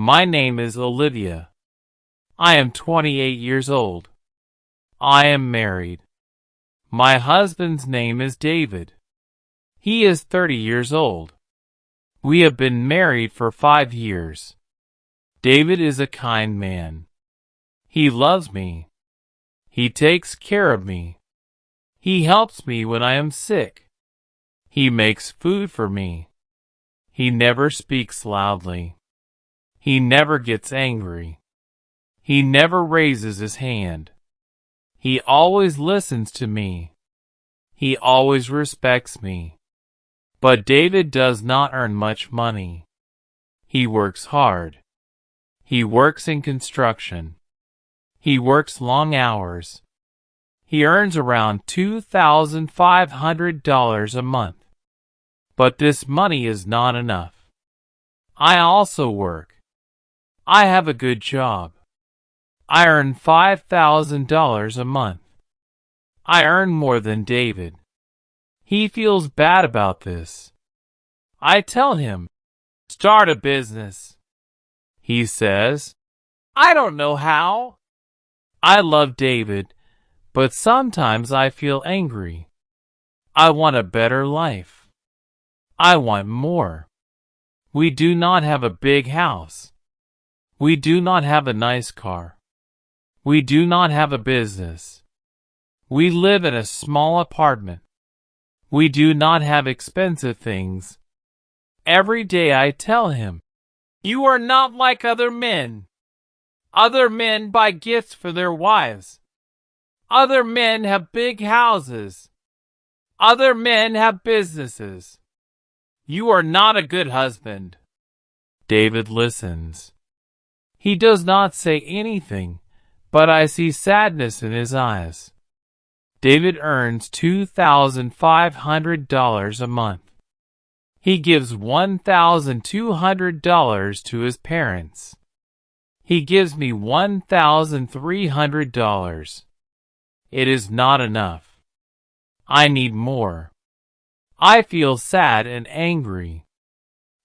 My name is Olivia. I am 28 years old. I am married. My husband's name is David. He is 30 years old. We have been married for 5 years. David is a kind man. He loves me. He takes care of me. He helps me when I am sick. He makes food for me. He never speaks loudly. He never gets angry. He never raises his hand. He always listens to me. He always respects me. But David does not earn much money. He works hard. He works in construction. He works long hours. He earns around $2,500 a month. But this money is not enough. I also work. I have a good job. I earn $5,000 a month. I earn more than David. He feels bad about this. I tell him, start a business. He says, I don't know how. I love David, but sometimes I feel angry. I want a better life. I want more. We do not have a big house. We do not have a nice car. We do not have a business. We live in a small apartment. We do not have expensive things. Every day I tell him, you are not like other men. Other men buy gifts for their wives. Other men have big houses. Other men have businesses. You are not a good husband. David listens. He does not say anything, but I see sadness in his eyes. David earns $2,500 a month. He gives $1,200 to his parents. He gives me $1,300. It is not enough. I need more. I feel sad and angry.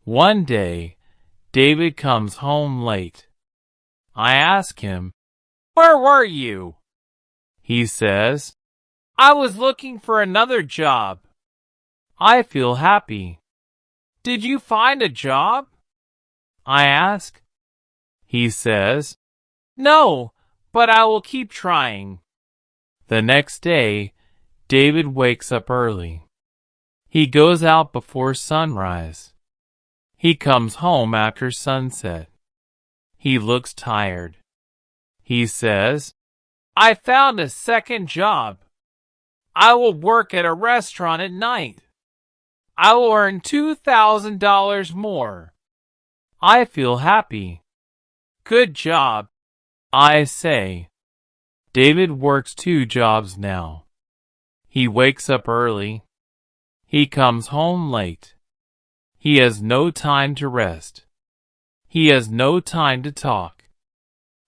One day, David comes home late. I ask him, where were you? He says, I was looking for another job. I feel happy. Did you find a job? I ask. He says, no, but I will keep trying. The next day, David wakes up early. He goes out before sunrise. He comes home after sunset. He looks tired. He says, I found a second job. I will work at a restaurant at night. I will earn $2,000 more. I feel happy. Good job, I say. David works 2 jobs now. He wakes up early. He comes home late. He has no time to rest. He has no time to talk.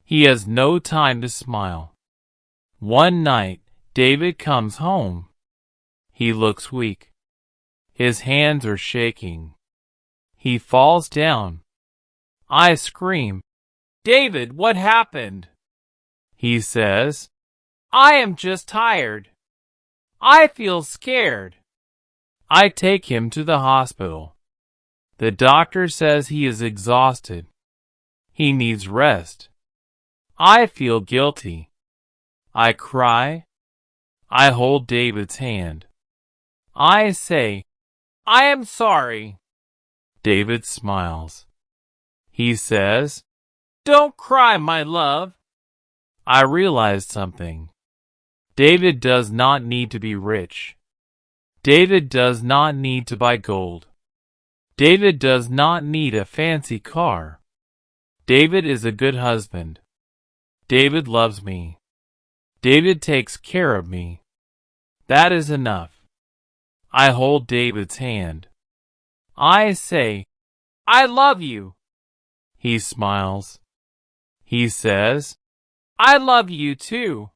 He has no time to smile. One night, David comes home. He looks weak. His hands are shaking. He falls down. I scream, David, what happened? He says, I am just tired. I feel scared. I take him to the hospital. The doctor says he is exhausted. He needs rest. I feel guilty. I cry. I hold David's hand. I say, I am sorry. David smiles. He says, don't cry, my love. I realized something. David does not need to be rich. David does not need to buy gold. David does not need a fancy car. David is a good husband. David loves me. David takes care of me. That is enough. I hold David's hand. I say, I love you. He smiles. He says, I love you too.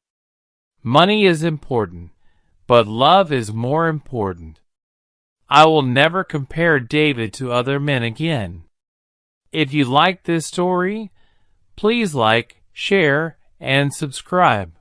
Money is important, but love is more important. I will never compare David to other men again. If you like this story, please like, share, and subscribe.